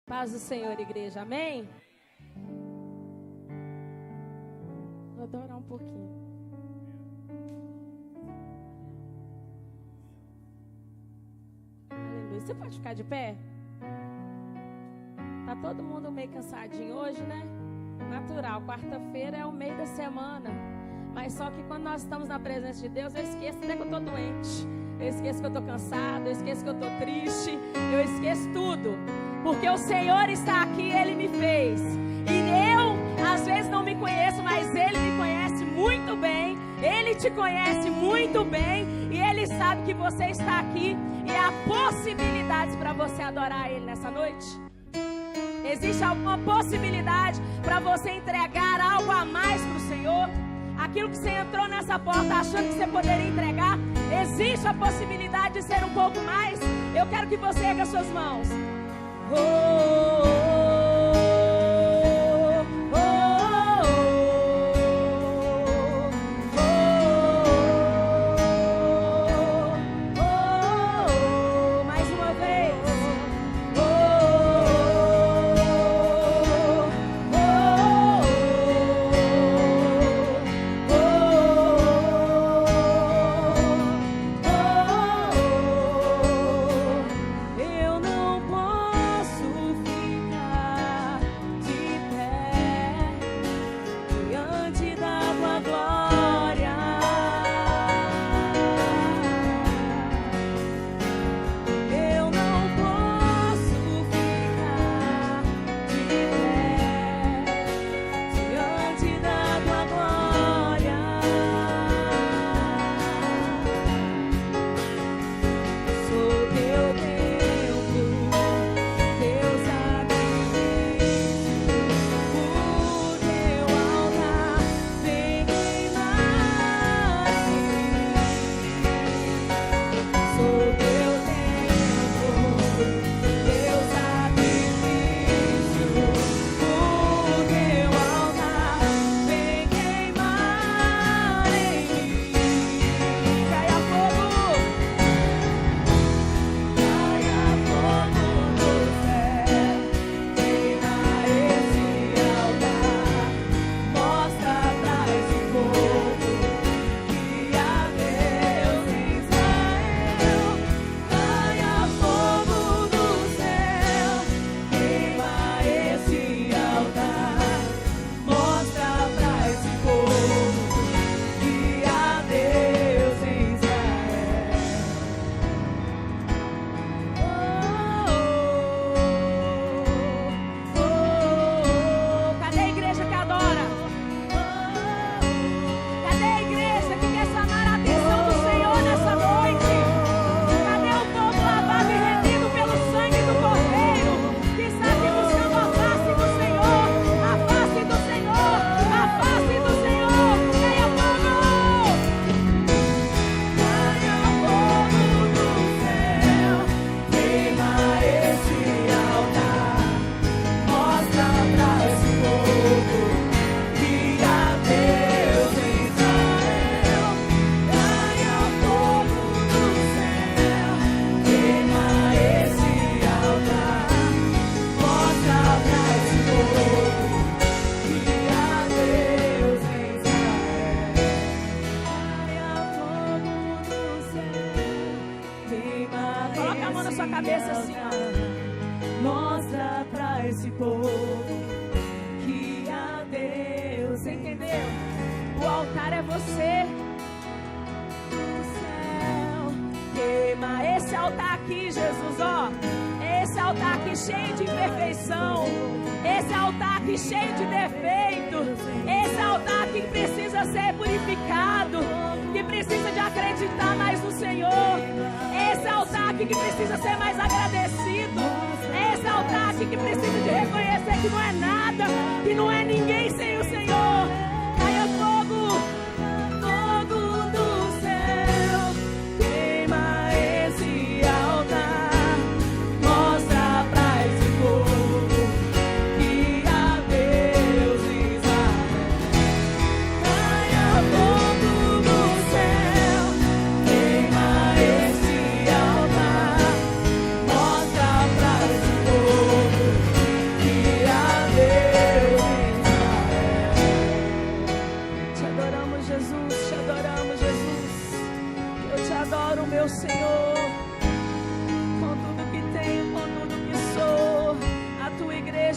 Paz do Senhor, igreja, amém? Vou adorar um pouquinho. Aleluia. Você pode ficar de pé? Tá todo mundo meio cansadinho hoje, né? Natural, quarta-feira é o meio da semana. Mas só que quando nós estamos na presença de Deus, eu esqueço até que eu tô doente. Eu esqueço que eu tô cansado, eu esqueço que eu tô triste, eu esqueço tudo. Porque o Senhor está aqui, Ele me fez. E eu, às vezes, não me conheço, mas Ele me conhece muito bem. Ele te conhece muito bem. E Ele sabe que você está aqui. E há possibilidades para você adorar Ele nessa noite? Existe alguma possibilidade para você entregar algo a mais para o Senhor? Aquilo que você entrou nessa porta achando que você poderia entregar, existe a possibilidade de ser um pouco mais? Eu quero que você erga suas mãos. Oh, oh, oh, oh, oh, mais uma vez. Mostra pra esse povo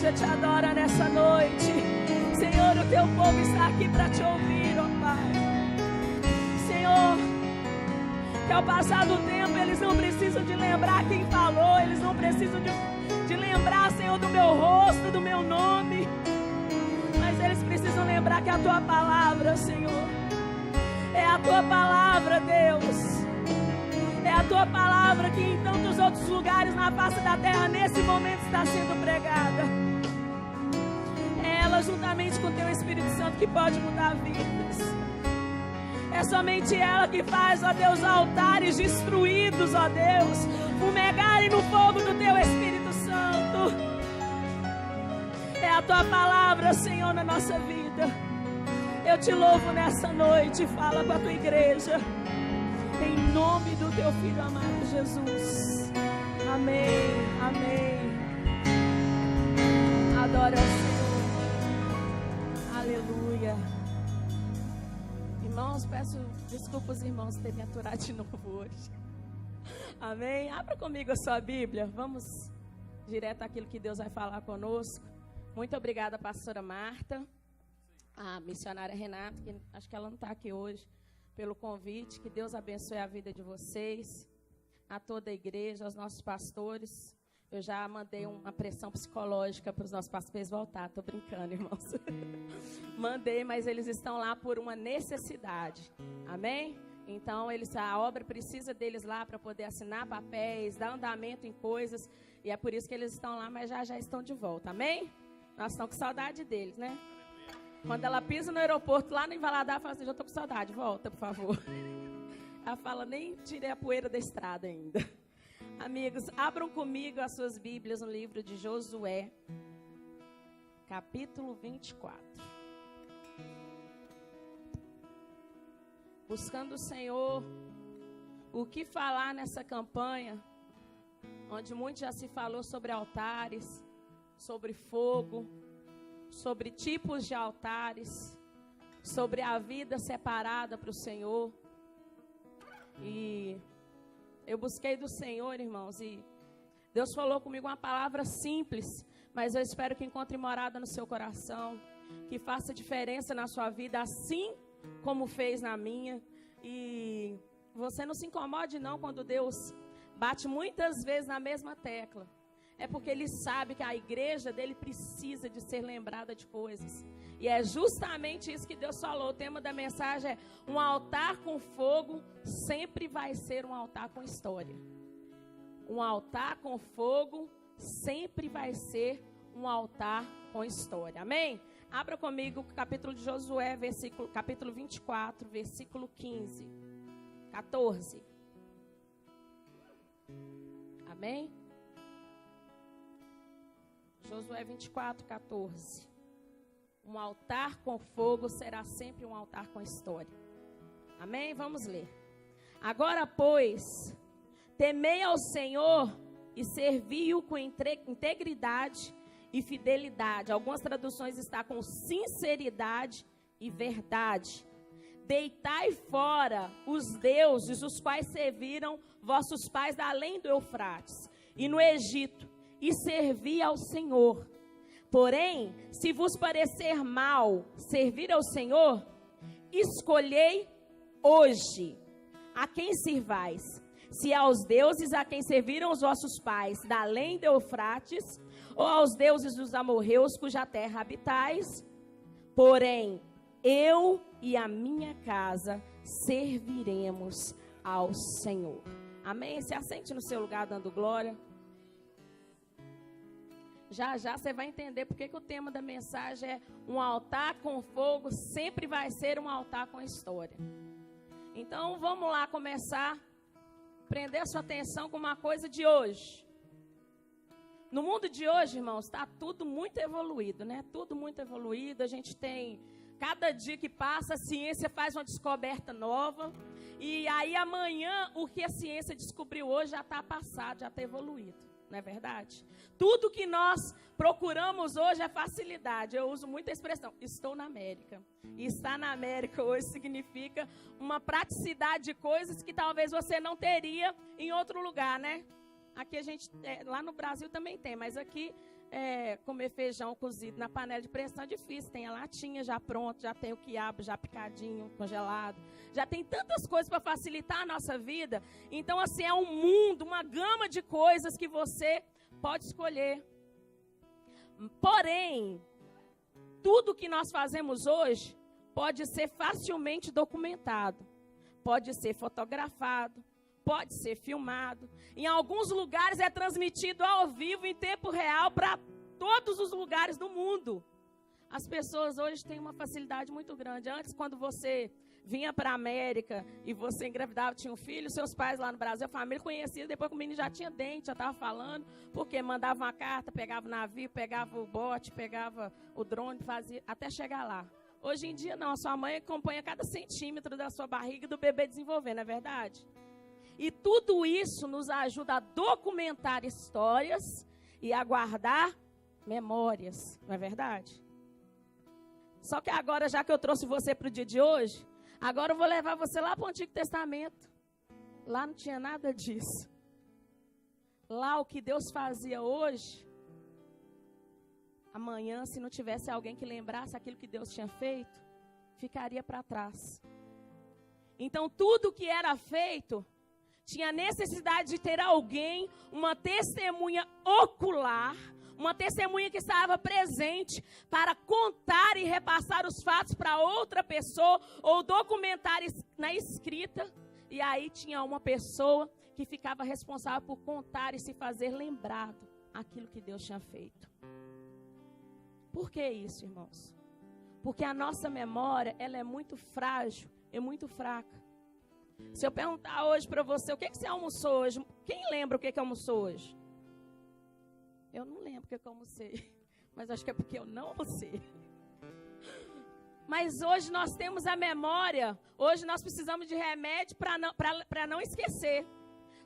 igreja te adora nessa noite. Senhor, o teu povo está aqui para te ouvir, ó Pai. Senhor, que ao passar do tempo eles não precisam de lembrar quem falou, eles não precisam de lembrar, Senhor, do meu rosto, do meu nome, mas eles precisam lembrar que a tua palavra, Senhor, é a tua palavra, Deus. É a tua palavra que em tantos outros lugares na face da terra nesse momento está sendo pregada. É ela juntamente com o teu Espírito Santo que pode mudar vidas. É somente ela que faz, ó Deus, altares destruídos, ó Deus, fumegarem no fogo do teu Espírito Santo. É a tua palavra, Senhor, na nossa vida. Eu te louvo nessa noite. Fala com a tua igreja, em nome do teu Filho amado Jesus. Amém, amém. Adora ao Senhor. Aleluia. Irmãos, peço desculpas aos irmãos terem me aturado de novo hoje. Amém. Abra comigo a sua Bíblia. Vamos direto àquilo que Deus vai falar conosco. Muito obrigada, pastora Marta, a missionária Renata, que acho que ela não está aqui hoje, pelo convite. Que Deus abençoe a vida de vocês, a toda a igreja, aos nossos pastores. Eu já mandei uma pressão psicológica para os nossos pastores voltar. Estou brincando, irmãos. Mandei, mas eles estão lá por uma necessidade. Amém? Então, a obra precisa deles lá para poder assinar papéis, dar andamento em coisas. E é por isso que eles estão lá, mas já estão de volta. Amém? Nós estamos com saudade deles, né? Quando ela pisa no aeroporto, lá no Valadares, ela fala assim: já estou com saudade, volta, por favor. Ela fala: nem tirei a poeira da estrada ainda. Amigos, abram comigo as suas Bíblias no livro de Josué, capítulo 24. Buscando o Senhor, o que falar nessa campanha, onde muito já se falou sobre altares, sobre fogo, sobre tipos de altares, sobre a vida separada para o Senhor. E eu busquei do Senhor, irmãos, e Deus falou comigo uma palavra simples, mas eu espero que encontre morada no seu coração, que faça diferença na sua vida, assim como fez na minha. E você não se incomode não quando Deus bate muitas vezes na mesma tecla. É porque Ele sabe que a igreja dele precisa de ser lembrada de coisas. E é justamente isso que Deus falou. O tema da mensagem é: um altar com fogo sempre vai ser um altar com história. Um altar com fogo sempre vai ser um altar com história. Amém? Abra comigo o capítulo de Josué, capítulo 24, versículo 15. 14. Amém? Josué 24, 14. Um altar com fogo será sempre um altar com história. Amém? Vamos ler. Agora, pois, temei ao Senhor e servi-o com integridade e fidelidade. Algumas traduções estão com sinceridade e verdade. Deitai fora os deuses, os quais serviram vossos pais além do Eufrates e no Egito, e servi ao Senhor. Porém, se vos parecer mal servir ao Senhor, escolhei hoje a quem sirvais. Se aos deuses a quem serviram os vossos pais da além do Eufrates, ou aos deuses dos amorreus cuja terra habitais. Porém, eu e a minha casa serviremos ao Senhor. Amém? Se assente no seu lugar dando glória. Já você vai entender porque que o tema da mensagem é: um altar com fogo sempre vai ser um altar com história. Então vamos lá começar a prender a sua atenção com uma coisa de hoje. No mundo de hoje, irmãos, está tudo muito evoluído, né? Tudo muito evoluído. A gente tem, cada dia que passa, a ciência faz uma descoberta nova. E aí amanhã, o que a ciência descobriu hoje já está passado, já está evoluído. Não é verdade? Tudo que nós procuramos hoje é facilidade. Eu uso muita expressão: estou na América. E estar na América hoje significa uma praticidade de coisas que talvez você não teria em outro lugar, né? Aqui a gente, lá no Brasil também tem, mas aqui comer feijão cozido na panela de pressão é difícil. Tem a latinha já pronta, já tem o quiabo já picadinho, congelado. Já tem tantas coisas para facilitar a nossa vida. Então, assim, é um mundo, uma gama de coisas que você pode escolher. Porém, tudo que nós fazemos hoje pode ser facilmente documentado. Pode ser fotografado, pode ser filmado. Em alguns lugares é transmitido ao vivo, em tempo real, para todos os lugares do mundo. As pessoas hoje têm uma facilidade muito grande. Antes, quando você vinha para a América e você engravidava, tinha um filho, seus pais lá no Brasil, a família conhecia, depois que o menino já tinha dente, já estava falando, porque mandava uma carta, pegava o navio, pegava o bote, pegava o drone, fazia até chegar lá. Hoje em dia não, a sua mãe acompanha cada centímetro da sua barriga e do bebê desenvolvendo, não é verdade? E tudo isso nos ajuda a documentar histórias e a guardar memórias, não é verdade? Só que agora, já que eu trouxe você para o dia de hoje, agora eu vou levar você lá para o Antigo Testamento. Lá não tinha nada disso. Lá o que Deus fazia hoje, amanhã, se não tivesse alguém que lembrasse aquilo que Deus tinha feito, ficaria para trás. Então, tudo que era feito tinha necessidade de ter alguém, uma testemunha ocular, uma testemunha que estava presente para contar e repassar os fatos para outra pessoa ou documentar na escrita. E aí tinha uma pessoa que ficava responsável por contar e se fazer lembrado aquilo que Deus tinha feito. Por que isso, irmãos? Porque a nossa memória, ela é muito frágil e muito fraca. Se eu perguntar hoje para você, o que você almoçou hoje? Quem lembra o que almoçou hoje? Eu não lembro o que eu almocei, mas acho que é porque eu não almocei. Mas hoje nós temos a memória, hoje nós precisamos de remédio para não esquecer.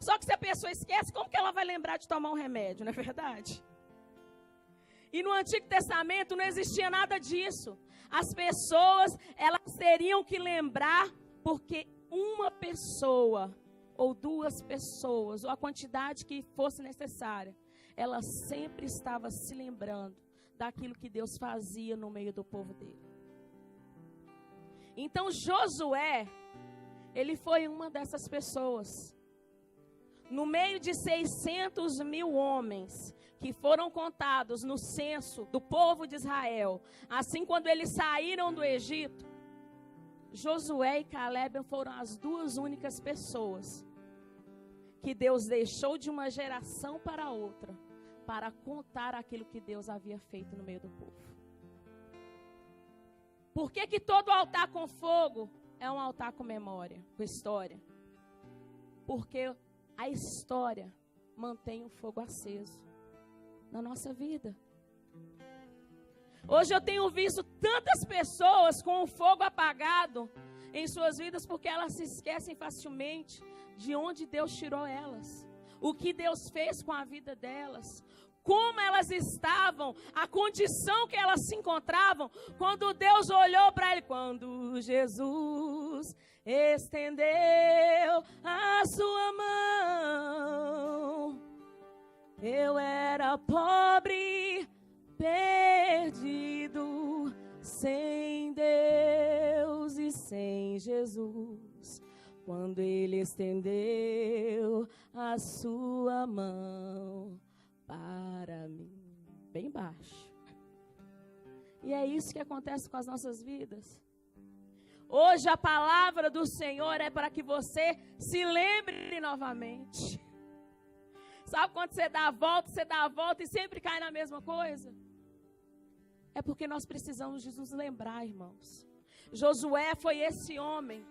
Só que se a pessoa esquece, como que ela vai lembrar de tomar um remédio, não é verdade? E no Antigo Testamento não existia nada disso. As pessoas, elas teriam que lembrar, porque uma pessoa, ou duas pessoas, ou a quantidade que fosse necessária, ela sempre estava se lembrando daquilo que Deus fazia no meio do povo dele. Então Josué, ele foi uma dessas pessoas. No meio de 600 mil homens que foram contados no censo do povo de Israel, assim quando eles saíram do Egito, Josué e Caleb foram as duas únicas pessoas que Deus deixou de uma geração para outra para contar aquilo que Deus havia feito no meio do povo. Por que todo altar com fogo é um altar com memória, com história? Porque a história mantém o fogo aceso na nossa vida. Hoje eu tenho visto tantas pessoas com o fogo apagado em suas vidas porque elas se esquecem facilmente de onde Deus tirou elas, o que Deus fez com a vida delas, como elas estavam, a condição que elas se encontravam quando Deus olhou para ele, quando Jesus estendeu a sua mão. Eu era pobre, perdido, sem Deus e sem Jesus, quando ele estendeu a sua mão para mim. Bem baixo. E é isso que acontece com as nossas vidas. Hoje a palavra do Senhor é para que você se lembre novamente. Sabe quando você dá a volta e sempre cai na mesma coisa? É porque nós precisamos de nos lembrar, irmãos. Josué foi esse homem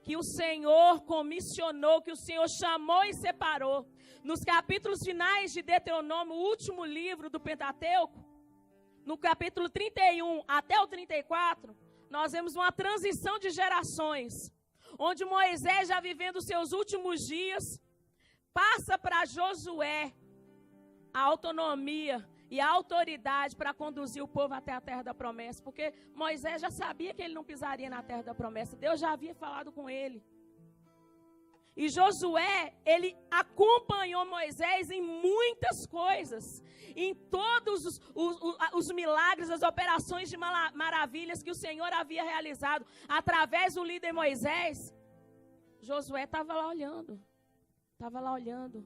que o Senhor comissionou, que o Senhor chamou e separou. Nos capítulos finais de Deuteronômio, o último livro do Pentateuco, no capítulo 31 até o 34, nós vemos uma transição de gerações, onde Moisés, já vivendo os seus últimos dias, passa para Josué a autonomia e a autoridade para conduzir o povo até a terra da promessa, porque Moisés já sabia que ele não pisaria na terra da promessa, Deus já havia falado com ele. E Josué, ele acompanhou Moisés em muitas coisas. Em todos os milagres, as operações de maravilhas que o Senhor havia realizado através do líder Moisés. Josué estava lá olhando. Estava lá olhando.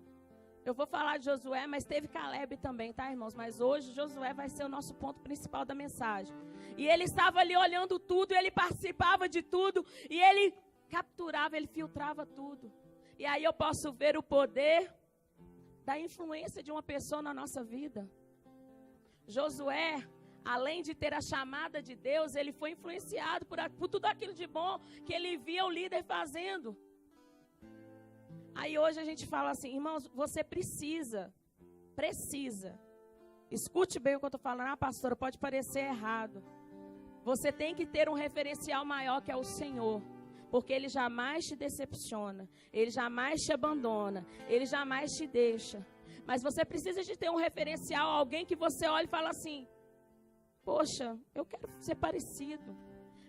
Eu vou falar de Josué, mas teve Caleb também, tá, irmãos? Mas hoje Josué vai ser o nosso ponto principal da mensagem. E ele estava ali olhando tudo, ele participava de tudo, e ele capturava, ele filtrava tudo. E aí eu posso ver o poder da influência de uma pessoa na nossa vida. Josué, além de ter a chamada de Deus, ele foi influenciado por tudo aquilo de bom que ele via o líder fazendo. Aí hoje a gente fala assim, irmãos, você precisa, escute bem o que eu estou falando, pastora, pode parecer errado. Você tem que ter um referencial maior que é o Senhor. Porque Ele jamais te decepciona, Ele jamais te abandona, Ele jamais te deixa. Mas você precisa de ter um referencial, alguém que você olha e fala assim, poxa, eu quero ser parecido,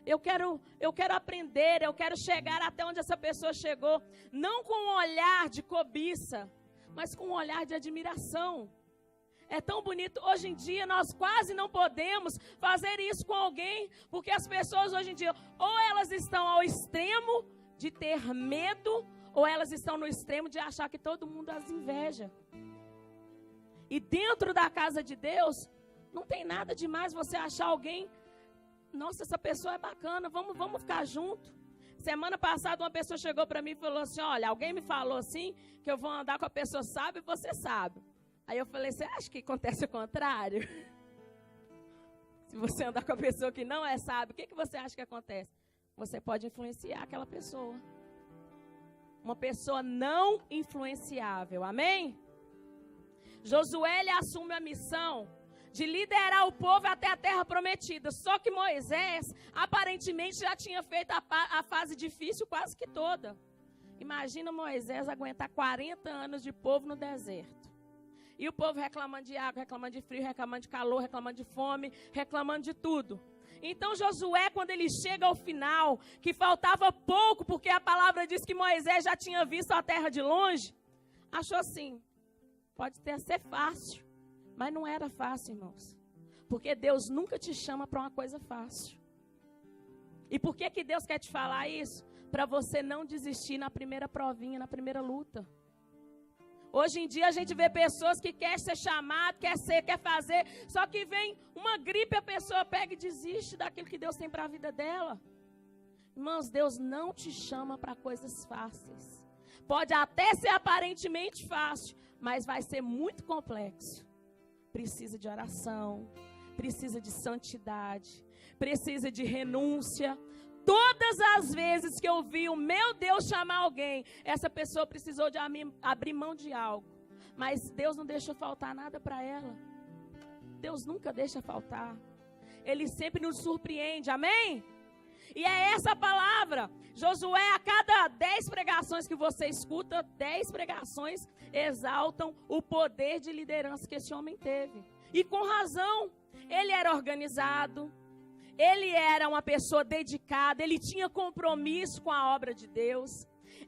eu quero aprender, eu quero chegar até onde essa pessoa chegou. Não com um olhar de cobiça, mas com um olhar de admiração. É tão bonito, hoje em dia nós quase não podemos fazer isso com alguém, porque as pessoas hoje em dia, ou elas estão ao extremo de ter medo, ou elas estão no extremo de achar que todo mundo as inveja. E dentro da casa de Deus, não tem nada demais você achar alguém, nossa, essa pessoa é bacana, vamos ficar junto. Semana passada uma pessoa chegou para mim e falou assim, olha, alguém me falou assim, que eu vou andar com a pessoa sábia e você sabe. Aí eu falei, você acha que acontece o contrário? Se você andar com a pessoa que não é sábia, o que você acha que acontece? Você pode influenciar aquela pessoa. Uma pessoa não influenciável, amém? Josué, ele assume a missão de liderar o povo até a terra prometida. Só que Moisés, aparentemente, já tinha feito a fase difícil quase que toda. Imagina Moisés aguentar 40 anos de povo no deserto. E o povo reclamando de água, reclamando de frio, reclamando de calor, reclamando de fome, reclamando de tudo. Então Josué, quando ele chega ao final, que faltava pouco, porque a palavra diz que Moisés já tinha visto a terra de longe, achou assim, pode ter ser fácil, mas não era fácil, irmãos. Porque Deus nunca te chama para uma coisa fácil. E por que Deus quer te falar isso? Para você não desistir na primeira provinha, na primeira luta. Hoje em dia a gente vê pessoas que querem ser chamado, quer fazer, só que vem uma gripe, a pessoa pega e desiste daquilo que Deus tem para a vida dela. Irmãos, Deus não te chama para coisas fáceis. Pode até ser aparentemente fácil, mas vai ser muito complexo. Precisa de oração, precisa de santidade, precisa de renúncia. Todas as vezes que eu vi o meu Deus chamar alguém, essa pessoa precisou de abrir mão de algo. Mas Deus não deixa faltar nada para ela. Deus nunca deixa faltar. Ele sempre nos surpreende, amém? E é essa a palavra. Josué, a cada 10 pregações que você escuta, 10 pregações exaltam o poder de liderança que esse homem teve. E com razão, ele era organizado. Ele era uma pessoa dedicada, ele tinha compromisso com a obra de Deus,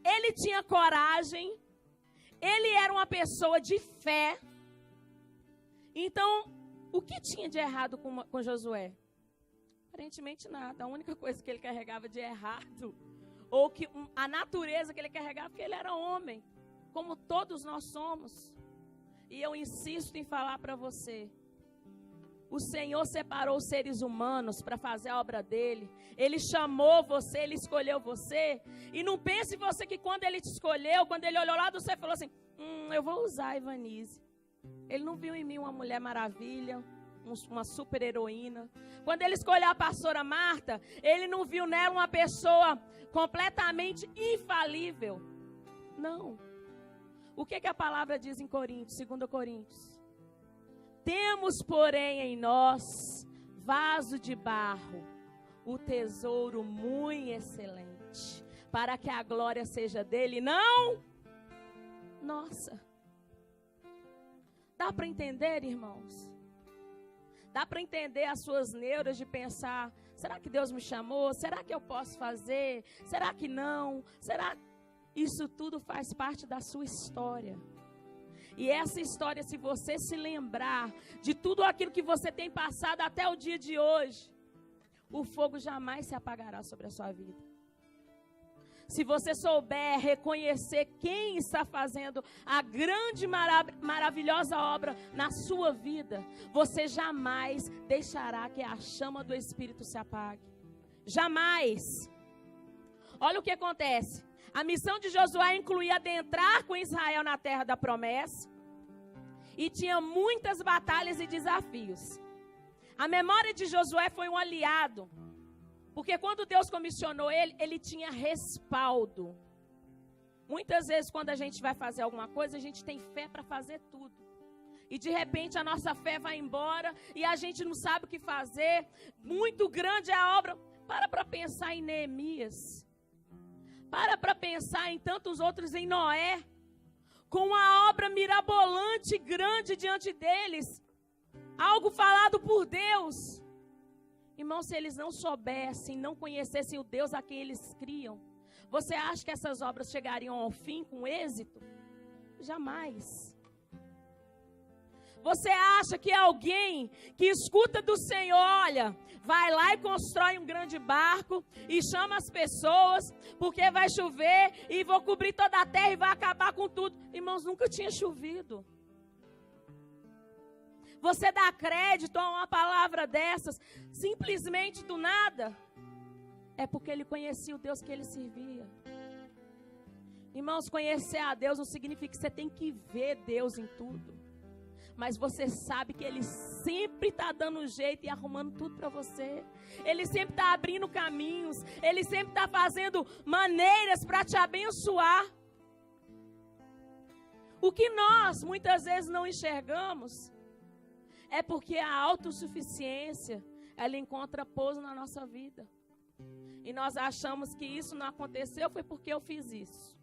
ele tinha coragem, ele era uma pessoa de fé. Então, o que tinha de errado com Josué? Aparentemente nada, a única coisa que ele carregava de errado, ou que a natureza que ele carregava, porque ele era homem, como todos nós somos. E eu insisto em falar para você, o Senhor separou os seres humanos para fazer a obra dele. Ele chamou você, ele escolheu você. E não pense você que quando ele te escolheu, quando ele olhou lá do céu e falou assim, eu vou usar a Ivanise. Ele não viu em mim uma mulher maravilha, uma super heroína. Quando ele escolheu a pastora Marta, ele não viu nela uma pessoa completamente infalível. Não. O que a palavra diz em Coríntios, 2 Coríntios? Temos, porém, em nós, vaso de barro, o tesouro muito excelente, para que a glória seja dele, não nossa. Dá para entender, irmãos? Dá para entender as suas neuras de pensar, será que Deus me chamou? Será que eu posso fazer? Será que não? Será? Isso tudo faz parte da sua história. E essa história, se você se lembrar de tudo aquilo que você tem passado até o dia de hoje, o fogo jamais se apagará sobre a sua vida. Se você souber reconhecer quem está fazendo a grande, maravilhosa obra na sua vida, você jamais deixará que a chama do Espírito se apague. Jamais. Olha o que acontece. A missão de Josué incluía adentrar com Israel na terra da promessa. E tinha muitas batalhas e desafios. A memória de Josué foi um aliado. Porque quando Deus comissionou ele, ele tinha respaldo. Muitas vezes quando a gente vai fazer alguma coisa, a gente tem fé para fazer tudo. E de repente a nossa fé vai embora e a gente não sabe o que fazer. Muito grande é a obra. Para pensar em Neemias. Para pensar em tantos outros, em Noé. Com uma obra mirabolante, grande diante deles. Algo falado por Deus. Irmão, se eles não soubessem, não conhecessem o Deus a quem eles criam, você acha que essas obras chegariam ao fim com êxito? Jamais. Você acha que alguém que escuta do Senhor, olha, vai lá e constrói um grande barco e chama as pessoas, porque vai chover e vou cobrir toda a terra e vai acabar com tudo. Irmãos, nunca tinha chovido. Você dá crédito a uma palavra dessas, simplesmente do nada, é porque ele conhecia o Deus que ele servia. Irmãos, conhecer a Deus não significa que você tem que ver Deus em tudo. Mas você sabe que Ele sempre está dando um jeito e arrumando tudo para você. Ele sempre está abrindo caminhos. Ele sempre está fazendo maneiras para te abençoar. O que nós muitas vezes não enxergamos é porque a autossuficiência, ela encontra pouso na nossa vida. E nós achamos que isso não aconteceu, foi porque eu fiz isso.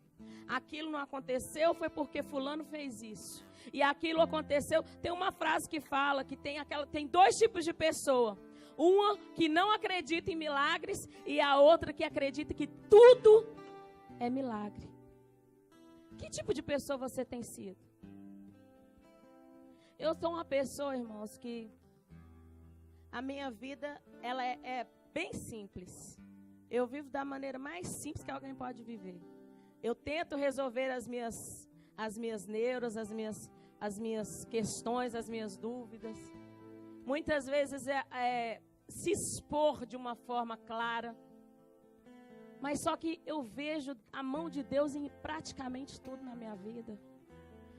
Aquilo não aconteceu, foi porque fulano fez isso. E aquilo aconteceu. Tem uma frase que fala que tem dois tipos de pessoa. Uma que não acredita em milagres e a outra que acredita que tudo é milagre. Que tipo de pessoa você tem sido? Eu sou uma pessoa, irmãos, que a minha vida ela é bem simples. Eu vivo da maneira mais simples que alguém pode viver. Eu tento resolver as minhas neuras, as minhas questões, as minhas dúvidas. Muitas vezes se expor de uma forma clara. Mas só que eu vejo a mão de Deus em praticamente tudo na minha vida.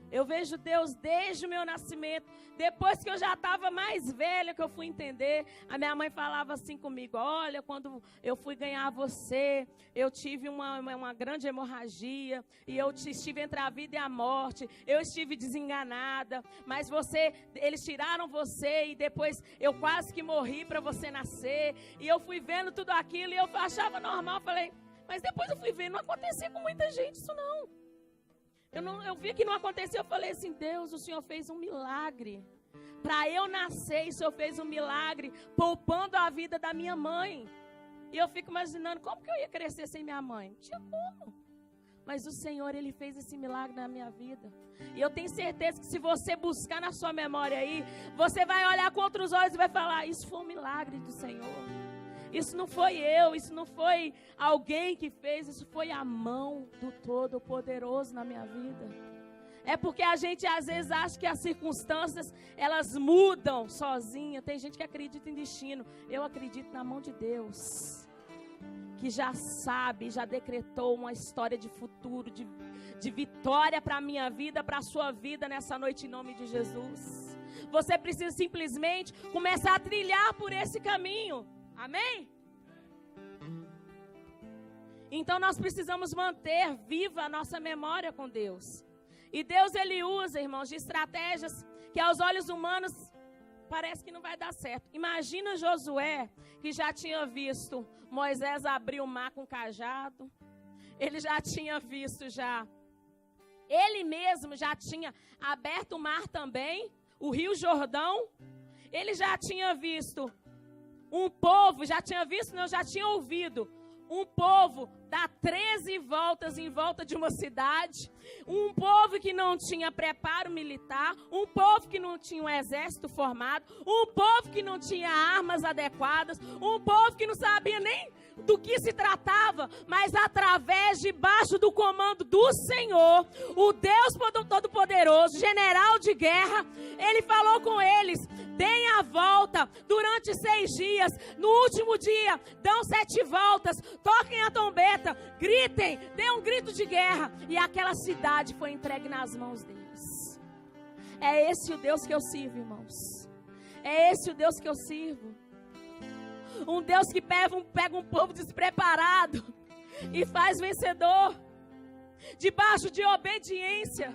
Eu vejo Deus desde o meu nascimento. Depois que eu já estava mais velha, que eu fui entender, a minha mãe falava assim comigo: olha, quando eu fui ganhar você, eu tive uma grande hemorragia, e eu estive entre a vida e a morte, eu estive desenganada, mas eles tiraram você, e depois eu quase que morri para você nascer, e eu fui vendo tudo aquilo, e eu achava normal, falei, mas depois eu fui vendo, não acontecia com muita gente isso não. Eu vi que não aconteceu, eu falei assim, Deus, o Senhor fez um milagre. Para eu nascer, o Senhor fez um milagre, poupando a vida da minha mãe. E eu fico imaginando, como que eu ia crescer sem minha mãe? Não tinha como. Mas o Senhor, Ele fez esse milagre na minha vida. E eu tenho certeza que se você buscar na sua memória aí, você vai olhar com outros olhos e vai falar, isso foi um milagre do Senhor. Isso não foi eu, isso não foi alguém que fez, isso foi a mão do Todo-Poderoso na minha vida. É porque a gente às vezes acha que as circunstâncias, elas mudam sozinha. Tem gente que acredita em destino. Eu acredito na mão de Deus, que já sabe, já decretou uma história de futuro, de vitória para a minha vida, para a sua vida nessa noite em nome de Jesus. Você precisa simplesmente começar a trilhar por esse caminho. Amém? Então nós precisamos manter viva a nossa memória com Deus. E Deus, Ele usa, irmãos, de estratégias que aos olhos humanos parece que não vai dar certo. Imagina Josué, que já tinha visto Moisés abrir o mar com cajado. Ele já tinha visto ele mesmo já tinha aberto o mar também, o Rio Jordão. Ele já tinha visto já tinha ouvido um povo dar 13 voltas em volta de uma cidade, um povo que não tinha preparo militar, um povo que não tinha um exército formado, um povo que não tinha armas adequadas, um povo que não sabia nem do que se tratava, mas através, debaixo do comando do Senhor, o Deus Todo-Poderoso, general de guerra, ele falou com eles: deem a volta durante 6 dias, no último dia, dão 7 voltas, toquem a trombeta, gritem, dêem um grito de guerra, e aquela cidade foi entregue nas mãos deles. É esse o Deus que eu sirvo, irmãos. É esse o Deus que eu sirvo. Um Deus que pega um povo despreparado e faz vencedor, debaixo de obediência,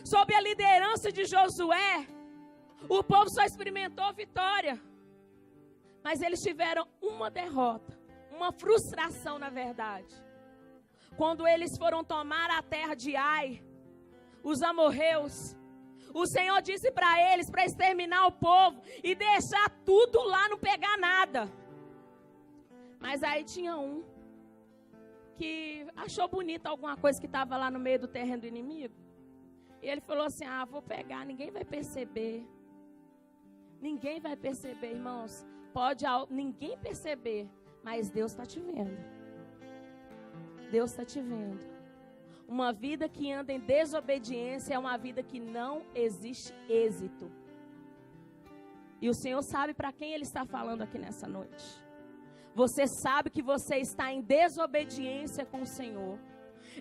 sob a liderança de Josué. O povo só experimentou vitória, mas eles tiveram uma derrota, uma frustração na verdade. Quando eles foram tomar a terra de Ai, os amorreus, o Senhor disse para eles para exterminar o povo e deixar tudo lá, não pegar nada. Mas aí tinha um que achou bonita alguma coisa que estava lá no meio do terreno do inimigo. E ele falou assim: vou pegar, ninguém vai perceber. Ninguém vai perceber, irmãos. Pode ninguém perceber, mas Deus está te vendo. Deus está te vendo. Uma vida que anda em desobediência é uma vida que não existe êxito. E o Senhor sabe para quem Ele está falando aqui nessa noite. Você sabe que você está em desobediência com o Senhor.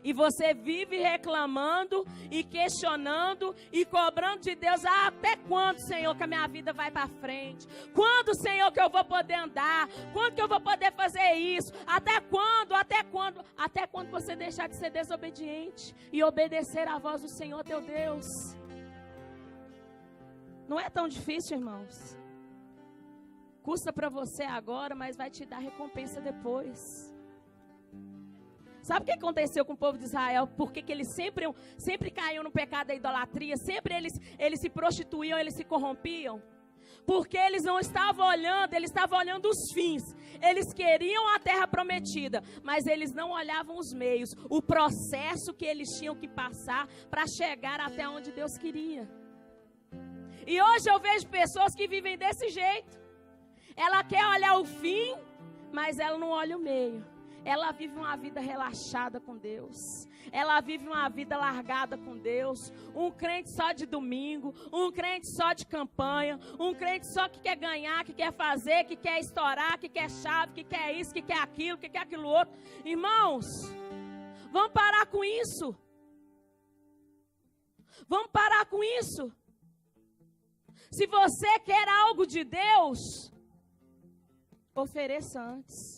E você vive reclamando e questionando e cobrando de Deus: até quando, Senhor, que a minha vida vai para frente? Quando, Senhor, que eu vou poder andar? Quando que eu vou poder fazer isso? Até quando? Até quando? Até quando você deixar de ser desobediente e obedecer à voz do Senhor teu Deus? Não é tão difícil, irmãos. Custa para você agora, mas vai te dar recompensa depois. Sabe o que aconteceu com o povo de Israel? Por que eles sempre caíam no pecado da idolatria? Sempre eles se prostituíam, eles se corrompiam? Porque eles não estavam olhando, eles estavam olhando os fins. Eles queriam a terra prometida, mas eles não olhavam os meios, o processo que eles tinham que passar para chegar até onde Deus queria. E hoje eu vejo pessoas que vivem desse jeito. Ela quer olhar o fim, mas ela não olha o meio. Ela vive uma vida relaxada com Deus. Ela vive uma vida largada com Deus. Um crente só de domingo. Um crente só de campanha. Um crente só que quer ganhar, que quer fazer, que quer estourar, que quer chave, que quer isso, que quer aquilo, que quer aquilo outro. Irmãos, vamos parar com isso. Vamos parar com isso. Se você quer algo de Deus, ofereça antes.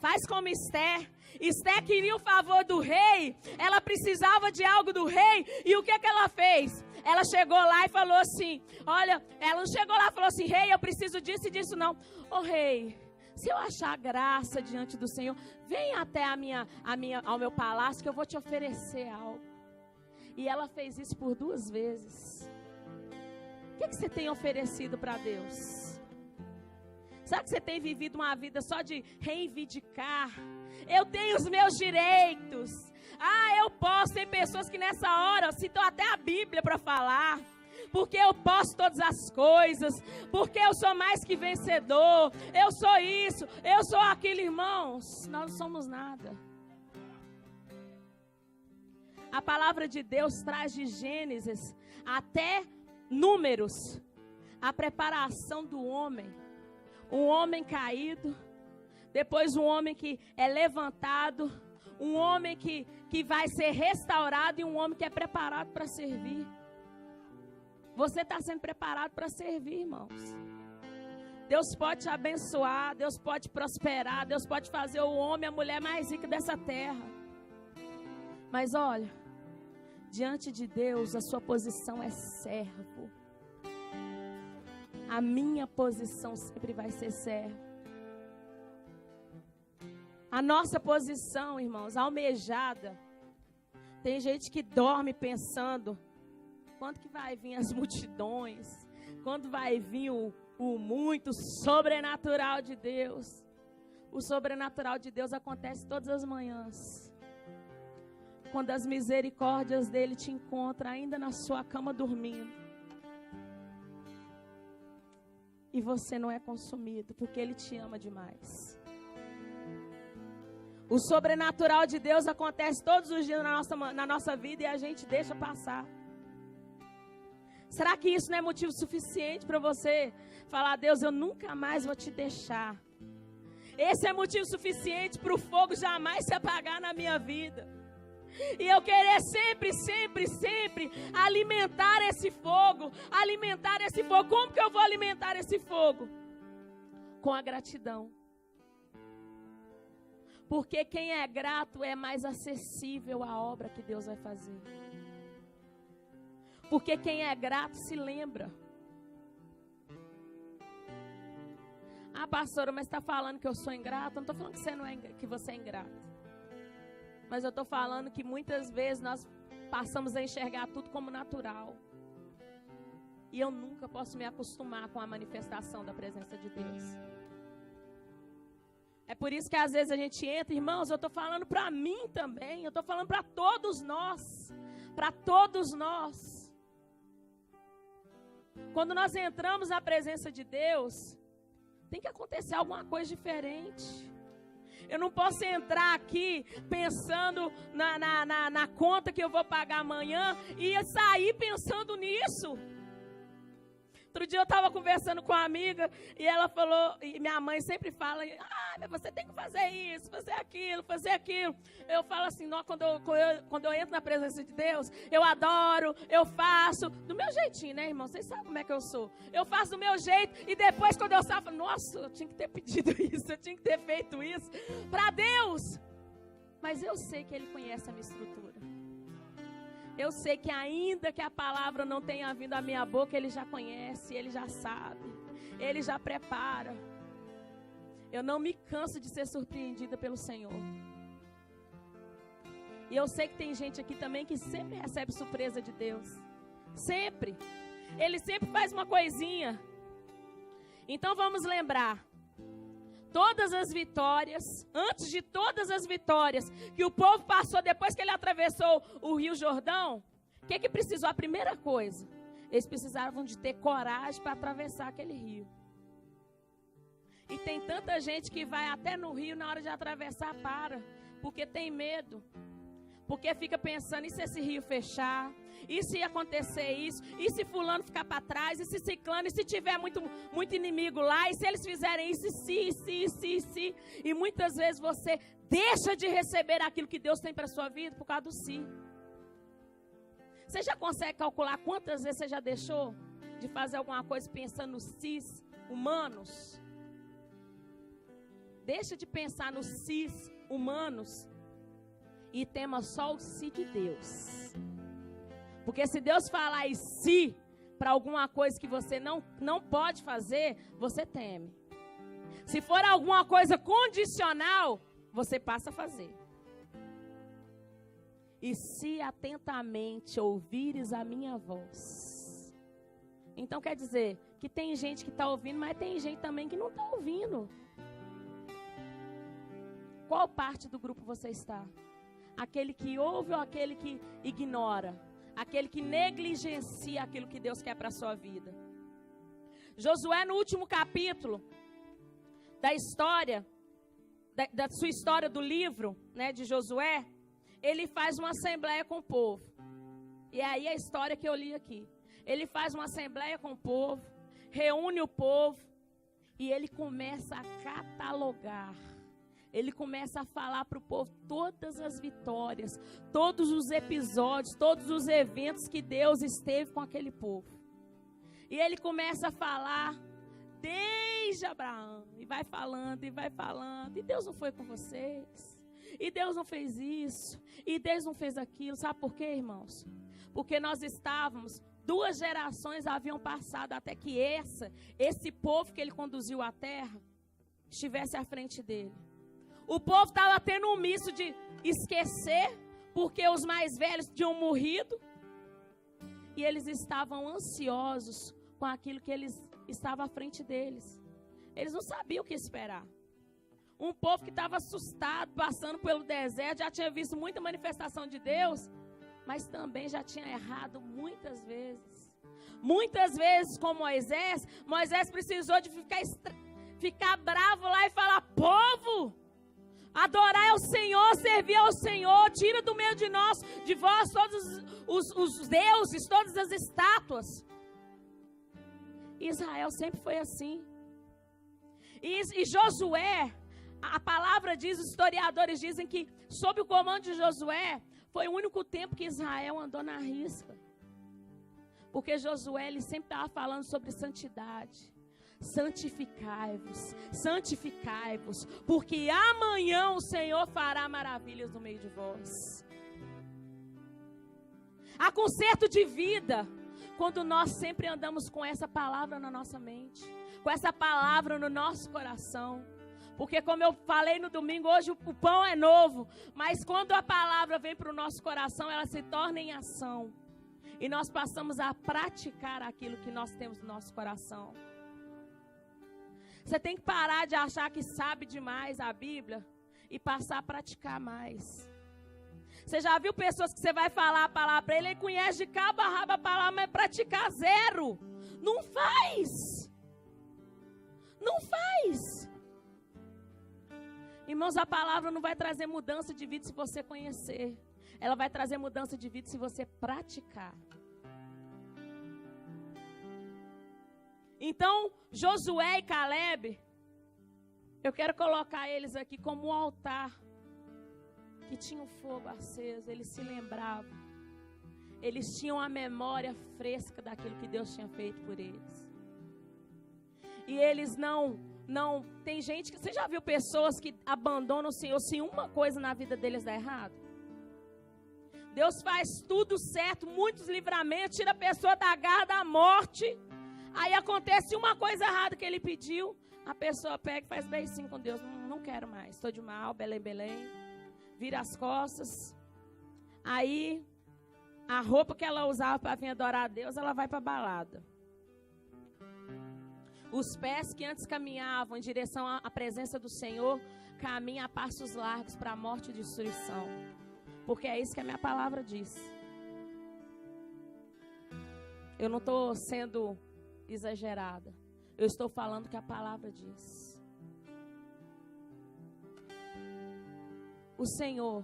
Faz como Esther. Esther queria o favor do rei. Ela precisava de algo do rei. E o que ela fez? Ela chegou lá e falou assim: olha, ela não chegou lá e falou assim: rei, eu preciso disso e disso não. Ô rei, se eu achar graça diante do Senhor, vem até ao meu palácio que eu vou te oferecer algo. E ela fez isso por 2 vezes. O que você tem oferecido para Deus? Sabe que você tem vivido uma vida só de reivindicar? Eu tenho os meus direitos. Eu posso. Tem pessoas que nessa hora citam até a Bíblia para falar. Porque eu posso todas as coisas. Porque eu sou mais que vencedor. Eu sou isso. Eu sou aquilo, irmãos. Nós não somos nada. A palavra de Deus traz de Gênesis até Números a preparação do homem. Um homem caído, depois um homem que é levantado, um homem que vai ser restaurado e um homem que é preparado para servir. Você está sendo preparado para servir, irmãos. Deus pode te abençoar, Deus pode prosperar, Deus pode fazer o homem, a mulher mais rica dessa terra. Mas olha, diante de Deus, a sua posição é servo. A minha posição sempre vai ser servo. A nossa posição, irmãos, almejada. Tem gente que dorme pensando: quando que vai vir as multidões? Quando vai vir o muito sobrenatural de Deus? O sobrenatural de Deus acontece todas as manhãs. Quando as misericórdias dele te encontram ainda na sua cama dormindo. E você não é consumido, porque ele te ama demais. O sobrenatural de Deus acontece todos os dias na nossa vida e a gente deixa passar. Será que isso não é motivo suficiente para você falar: Deus, eu nunca mais vou te deixar? Esse é motivo suficiente para o fogo jamais se apagar na minha vida. E eu querer sempre, sempre, sempre alimentar esse fogo. Alimentar esse fogo. Como que eu vou alimentar esse fogo? Com a gratidão. Porque quem é grato é mais acessível à obra que Deus vai fazer. Porque quem é grato se lembra. Ah, pastora, mas está falando que eu sou ingrato? Eu não estou falando que você é ingrato. Mas eu estou falando que muitas vezes nós passamos a enxergar tudo como natural. E eu nunca posso me acostumar com a manifestação da presença de Deus. É por isso que às vezes a gente entra, irmãos, eu estou falando para mim também. Eu estou falando para todos nós. Para todos nós. Quando nós entramos na presença de Deus, tem que acontecer alguma coisa diferente. Eu não posso entrar aqui pensando na conta que eu vou pagar amanhã e sair pensando nisso. Outro dia eu estava conversando com uma amiga e ela falou, e minha mãe sempre fala: mas você tem que fazer isso, fazer aquilo, fazer aquilo. Eu falo assim: não, quando eu entro na presença de Deus, eu adoro, eu faço, do meu jeitinho, né, irmão? Vocês sabem como é que eu sou. Eu faço do meu jeito e depois quando eu saio, eu falo: nossa, eu tinha que ter pedido isso, eu tinha que ter feito isso para Deus. Mas eu sei que Ele conhece a minha estrutura. Eu sei que ainda que a palavra não tenha vindo à minha boca, Ele já conhece, Ele já sabe, Ele já prepara. Eu não me canso de ser surpreendida pelo Senhor. E eu sei que tem gente aqui também que sempre recebe surpresa de Deus. Sempre. Ele sempre faz uma coisinha. Então vamos lembrar. Todas as vitórias, antes de todas as vitórias que o povo passou depois que ele atravessou o Rio Jordão, o que precisou? A primeira coisa, eles precisavam de ter coragem para atravessar aquele rio. E tem tanta gente que vai até no rio, na hora de atravessar, porque tem medo. Porque fica pensando: e se esse rio fechar? E se acontecer isso? E se fulano ficar para trás? E se ciclano? E se tiver muito inimigo lá? E se eles fizerem isso? E E muitas vezes você deixa de receber aquilo que Deus tem para a sua vida por causa do si. Você já consegue calcular quantas vezes você já deixou de fazer alguma coisa pensando nos sis humanos? Deixa de pensar nos sis humanos e tema só o si de Deus. Porque se Deus falar e se para alguma coisa que você não pode fazer, você teme. Se for alguma coisa condicional, você passa a fazer. E se atentamente ouvires a minha voz. Então quer dizer que tem gente que está ouvindo, mas tem gente também que não está ouvindo. Qual parte do grupo você está? Aquele que ouve ou aquele que ignora? Aquele que negligencia aquilo que Deus quer para a sua vida. Josué, no último capítulo da história, da sua história do livro, né, de Josué, ele faz uma assembleia com o povo. E aí a história que eu li aqui. Ele faz uma assembleia com o povo, reúne o povo e ele começa a catalogar. Ele começa a falar para o povo todas as vitórias, todos os episódios, todos os eventos que Deus esteve com aquele povo. E ele começa a falar desde Abraão, e vai falando, e Deus não foi com vocês, e Deus não fez isso, e Deus não fez aquilo. Sabe por quê, irmãos? Porque nós estávamos, 2 gerações haviam passado até que esse povo que ele conduziu à terra, estivesse à frente dele. O povo estava tendo um misto de esquecer, porque os mais velhos tinham morrido. E eles estavam ansiosos com aquilo que estava à frente deles. Eles não sabiam o que esperar. Um povo que estava assustado, passando pelo deserto, já tinha visto muita manifestação de Deus, mas também já tinha errado muitas vezes. Muitas vezes com Moisés, Moisés precisou de ficar bravo lá e falar: povo, adorar ao Senhor, servir ao Senhor, tira do meio de vós todos os deuses, todas as estátuas. Israel sempre foi assim. E Josué, a palavra diz, os historiadores dizem que sob o comando de Josué, foi o único tempo que Israel andou na risca. Porque Josué, ele sempre estava falando sobre santidade. Santificai-vos, santificai-vos, porque amanhã o Senhor fará maravilhas no meio de vós. Há conserto de vida quando nós sempre andamos com essa palavra na nossa mente, com essa palavra no nosso coração. Porque como eu falei no domingo, hoje o pão é novo, mas quando a palavra vem para o nosso coração, ela se torna em ação. E nós passamos a praticar aquilo que nós temos no nosso coração. Você tem que parar de achar que sabe demais a Bíblia e passar a praticar mais. Você já viu pessoas que você vai falar a palavra para ele conhece de cabo a rabo a palavra, mas praticar zero. Não faz. Não faz. Irmãos, a palavra não vai trazer mudança de vida se você conhecer. Ela vai trazer mudança de vida se você praticar. Então, Josué e Caleb, eu quero colocar eles aqui como um altar que tinha um fogo aceso. Eles se lembravam. Eles tinham a memória fresca daquilo que Deus tinha feito por eles. E eles não... Tem gente que... Você já viu pessoas que abandonam o Senhor se uma coisa na vida deles dá errado? Deus faz tudo certo, muitos livramentos, tira a pessoa da garra da morte. Aí acontece uma coisa errada que ele pediu, a pessoa pega e faz beicinho com Deus. Não quero mais, estou de mal, Belém, Belém. Vira as costas. Aí, a roupa que ela usava para vir adorar a Deus, ela vai para a balada. Os pés que antes caminhavam em direção à presença do Senhor, caminham a passos largos para a morte e destruição. Porque é isso que a minha palavra diz. Eu não estou sendo exagerada. Eu estou falando o que a palavra diz. O Senhor,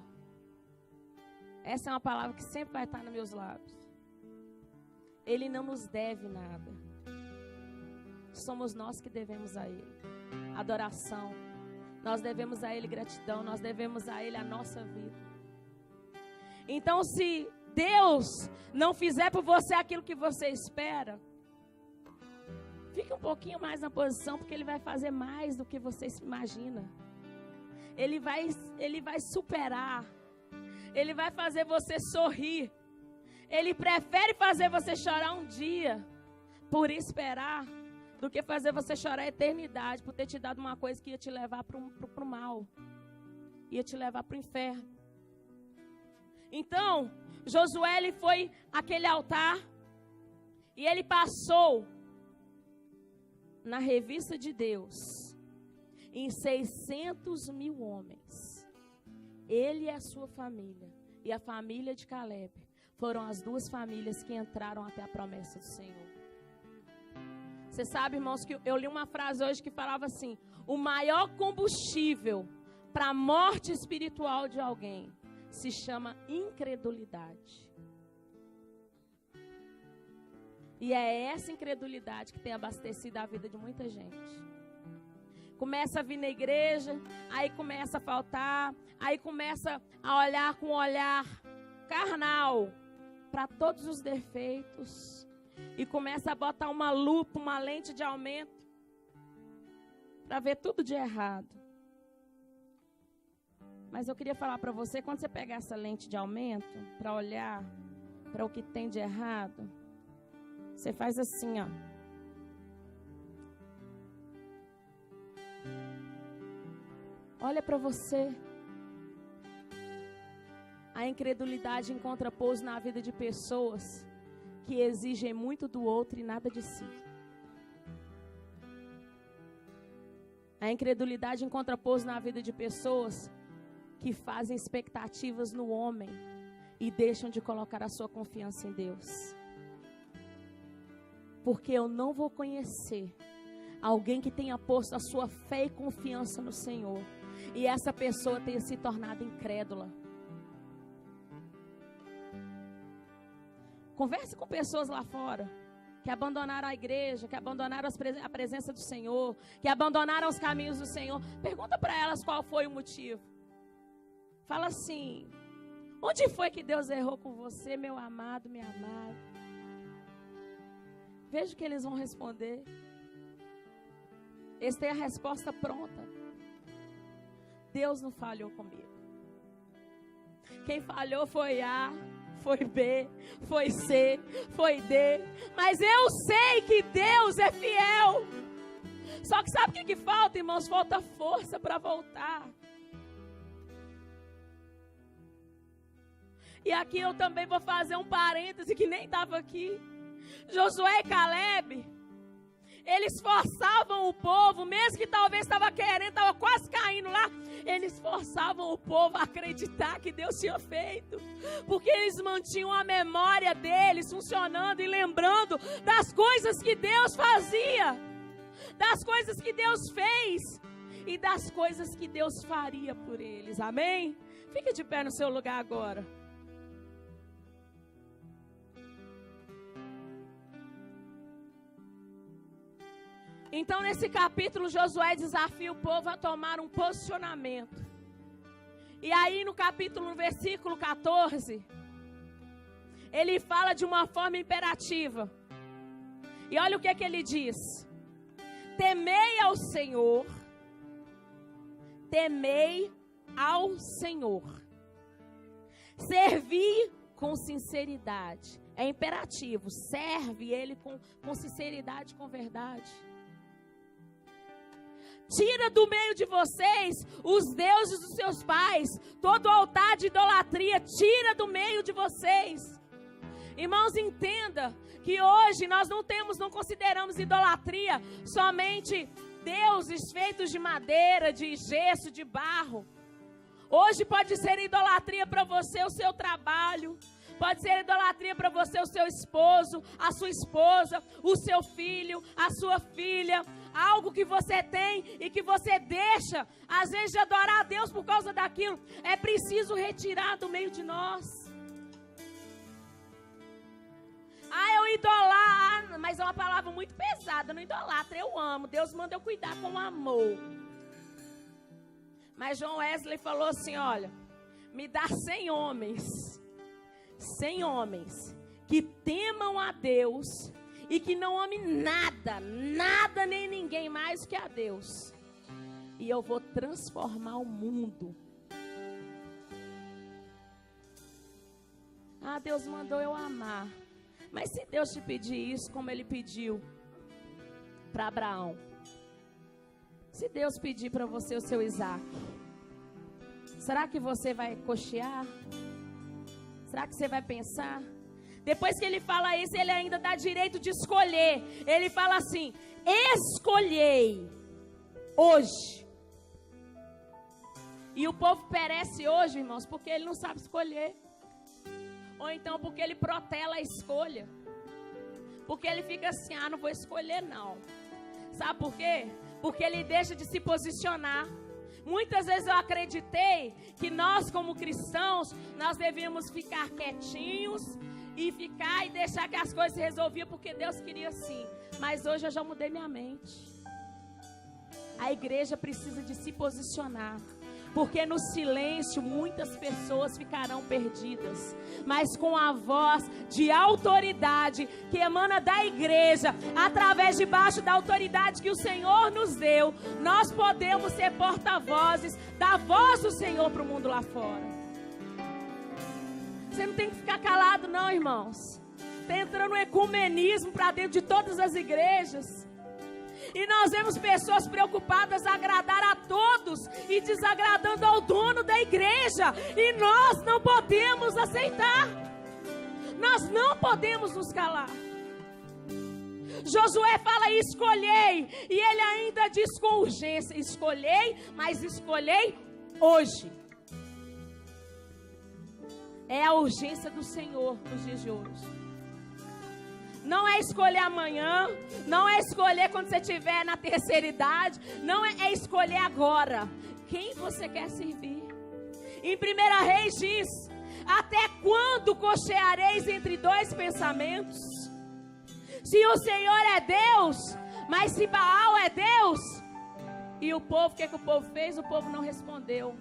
essa é uma palavra que sempre vai estar nos meus lábios. Ele não nos deve nada. Somos nós que devemos a Ele adoração. Nós devemos a Ele gratidão. Nós devemos a Ele a nossa vida. Então, se Deus não fizer por você aquilo que você espera, fique um pouquinho mais na posição, porque Ele vai fazer mais do que você imagina. Ele vai superar. Ele vai fazer você sorrir. Ele prefere fazer você chorar um dia por esperar, do que fazer você chorar a eternidade por ter te dado uma coisa que ia te levar para o mal. Ia te levar para o inferno. Então, Josué, ele foi àquele altar e ele passou na revista de Deus em 600 mil homens. Ele e a sua família e a família de Caleb foram as duas famílias que entraram até a promessa do Senhor. Você sabe, irmãos, que eu li uma frase hoje que falava assim: o maior combustível para a morte espiritual de alguém se chama incredulidade. E é essa incredulidade que tem abastecido a vida de muita gente. Começa a vir na igreja, aí começa a faltar, aí começa a olhar com um olhar carnal para todos os defeitos. E começa a botar uma lupa, uma lente de aumento para ver tudo de errado. Mas eu queria falar para você, quando você pegar essa lente de aumento para olhar para o que tem de errado, você faz assim, ó. Olha para você. A incredulidade encontra pouso na vida de pessoas que exigem muito do outro e nada de si. A incredulidade encontra pouso na vida de pessoas que fazem expectativas no homem e deixam de colocar a sua confiança em Deus. Porque eu não vou conhecer alguém que tenha posto a sua fé e confiança no Senhor e essa pessoa tenha se tornado incrédula. Converse com pessoas lá fora que abandonaram a igreja, que abandonaram a presença do Senhor, que abandonaram os caminhos do Senhor. Pergunta para elas qual foi o motivo. Fala assim: onde foi que Deus errou com você, meu amado, minha amada? Veja o que eles vão responder. Eles têm a resposta pronta. Deus não falhou comigo. Quem falhou foi A, foi B, foi C, foi D. Mas eu sei que Deus é fiel. Só que sabe o que falta, irmãos? Falta força para voltar. E aqui eu também vou fazer um parêntese que nem estava aqui. Josué e Caleb, eles forçavam o povo, mesmo que talvez estava querendo, estava quase caindo lá, eles forçavam o povo a acreditar que Deus tinha feito, porque eles mantinham a memória deles funcionando e lembrando das coisas que Deus fazia, das coisas que Deus fez e das coisas que Deus faria por eles, amém? Fica de pé no seu lugar agora. Então, nesse capítulo, Josué desafia o povo a tomar um posicionamento. E aí, no capítulo, no versículo 14, ele fala de uma forma imperativa. E olha o que ele diz: temei ao Senhor, temei ao Senhor, servi com sinceridade. É imperativo, serve Ele com sinceridade, com verdade. Tira do meio de vocês os deuses dos seus pais, todo altar de idolatria, tira do meio de vocês. Irmãos, entenda que hoje nós não consideramos idolatria somente deuses feitos de madeira, de gesso, de barro. Hoje pode ser idolatria para você o seu trabalho. Pode ser idolatria para você o seu esposo, a sua esposa, o seu filho, a sua filha. Algo que você tem e que você deixa, às vezes, de adorar a Deus por causa daquilo. É preciso retirar do meio de nós. Eu idolatro, mas é uma palavra muito pesada. Não idolatra, eu amo. Deus manda eu cuidar com amor. Mas John Wesley falou assim: olha, me dá 100 homens que temam a Deus e que não amem nada nem ninguém mais que a Deus, e eu vou transformar o mundo. Deus mandou eu amar. Mas se Deus te pedir isso, como Ele pediu para Abraão, se Deus pedir para você o seu Isaac, será que você vai cochear? Será que você vai pensar? Depois que ele fala isso, ele ainda dá direito de escolher. Ele fala assim: escolhei hoje. E o povo perece hoje, irmãos, porque ele não sabe escolher. Ou então porque ele protela a escolha. Porque ele fica assim: não vou escolher não. Sabe por quê? Porque ele deixa de se posicionar. Muitas vezes eu acreditei que nós, como cristãos, nós devíamos ficar quietinhos e ficar e deixar que as coisas se resolviam porque Deus queria assim. Mas hoje eu já mudei minha mente. A igreja precisa de se posicionar, porque no silêncio muitas pessoas ficarão perdidas, mas com a voz de autoridade que emana da igreja, através debaixo da autoridade que o Senhor nos deu, nós podemos ser porta-vozes da voz do Senhor para o mundo lá fora. Você não tem que ficar calado não, irmãos. Está entrando um ecumenismo para dentro de todas as igrejas. E nós vemos pessoas preocupadas a agradar a todos e desagradando ao dono da igreja. E nós não podemos aceitar. Nós não podemos nos calar. Josué fala: escolhei. E ele ainda diz com urgência: escolhei, mas escolhei hoje. É a urgência do Senhor nos dias de hoje. Não é escolher amanhã, não é escolher quando você estiver na terceira idade, não é escolher agora. Quem você quer servir? Em 1 Reis diz: até quando cocheareis entre dois pensamentos? Se o Senhor é Deus, mas se Baal é Deus. E o povo, o que o povo fez? O povo não respondeu.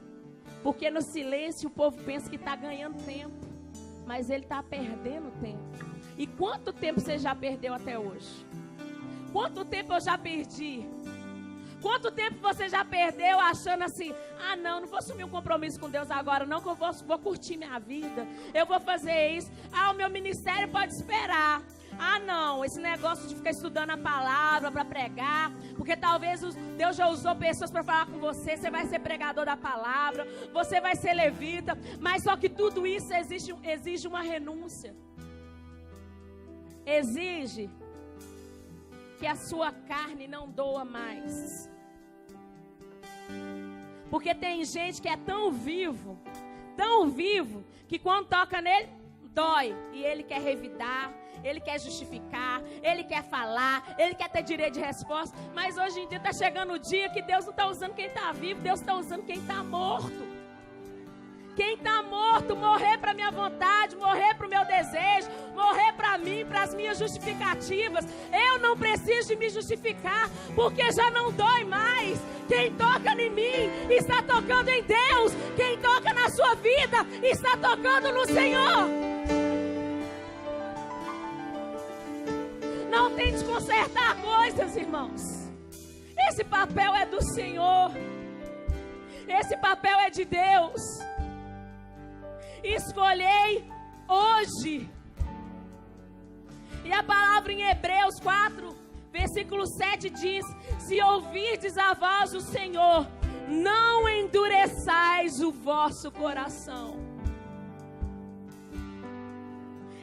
Porque no silêncio o povo pensa que está ganhando tempo, mas ele está perdendo tempo. E quanto tempo você já perdeu até hoje? Quanto tempo eu já perdi? Quanto tempo você já perdeu achando assim: ah não vou assumir um compromisso com Deus agora não, que eu vou curtir minha vida, eu vou fazer isso, o meu ministério pode esperar. Ah não, esse negócio de ficar estudando a palavra para pregar, porque talvez Deus já usou pessoas para falar com você, você vai ser pregador da palavra, você vai ser levita, mas só que tudo isso exige uma renúncia. Exige que a sua carne não doa mais. Porque tem gente que é tão vivo, que quando toca nele, dói. E ele quer revidar, ele quer justificar, ele quer falar, ele quer ter direito de resposta. Mas hoje em dia está chegando o dia que Deus não está usando quem está vivo, Deus está usando quem está morto. Quem está morto, morrer para a minha vontade, morrer para o meu desejo, morrer para mim, para as minhas justificativas. Eu não preciso de me justificar, porque já não dói mais. Quem toca em mim está tocando em Deus. Quem toca na sua vida está tocando no Senhor. Não tente consertar coisas, irmãos. Esse papel é do Senhor. Esse papel é de Deus. Escolhei hoje. E a palavra em Hebreus 4, versículo 7 diz: se ouvirdes a voz do Senhor, não endureçais o vosso coração.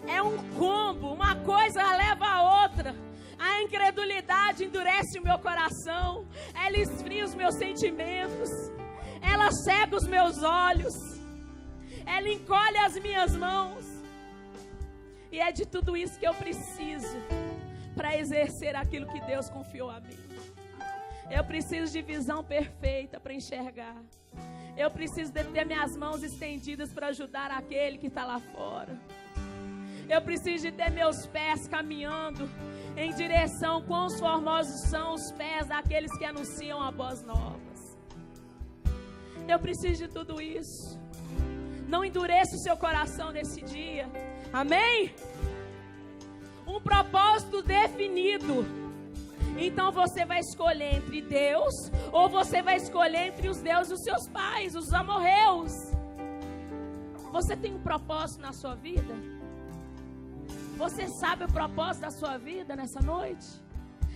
É um combo, uma coisa leva a outra. A incredulidade endurece o meu coração, ela esfria os meus sentimentos, ela cega os meus olhos, ela encolhe as minhas mãos. E é de tudo isso que eu preciso para exercer aquilo que Deus confiou a mim. Eu preciso de visão perfeita para enxergar. Eu preciso de ter minhas mãos estendidas para ajudar aquele que está lá fora. Eu preciso de ter meus pés caminhando em direção, quão formosos são os pés daqueles que anunciam as boas novas. Eu preciso de tudo isso. Não endureça o seu coração nesse dia. Amém? Um propósito definido. Então você vai escolher entre Deus, ou você vai escolher entre os deuses dos seus pais, os amorreus. Você tem um propósito na sua vida? Você sabe o propósito da sua vida nessa noite?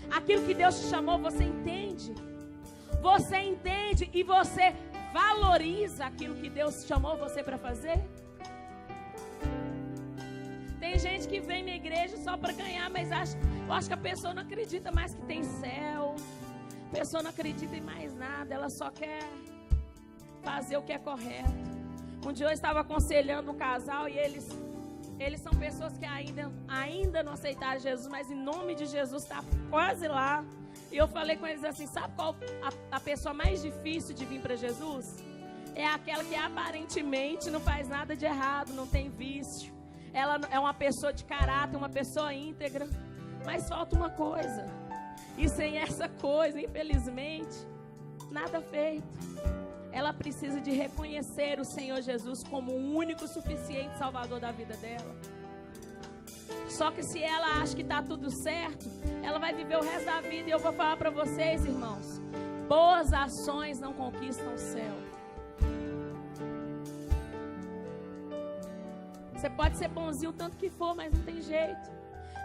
Aquilo que Deus te chamou, você entende? Você entende e você valoriza aquilo que Deus chamou você para fazer? Tem gente que vem na igreja só para ganhar, mas eu acho que a pessoa não acredita mais que tem céu. A pessoa não acredita em mais nada, ela só quer fazer o que é correto. Um dia eu estava aconselhando um casal e eles são pessoas que ainda não aceitaram Jesus, mas em nome de Jesus está quase lá. E eu falei com eles assim: sabe qual a pessoa mais difícil de vir para Jesus? É aquela que aparentemente não faz nada de errado, não tem vício. Ela é uma pessoa de caráter, uma pessoa íntegra. Mas falta uma coisa. E sem essa coisa, infelizmente, nada feito. Ela precisa de reconhecer o Senhor Jesus como o único suficiente Salvador da vida dela. Só que se ela acha que está tudo certo, ela vai viver o resto da vida. E eu vou falar para vocês, irmãos: boas ações não conquistam o céu. Você pode ser bonzinho o tanto que for, mas não tem jeito.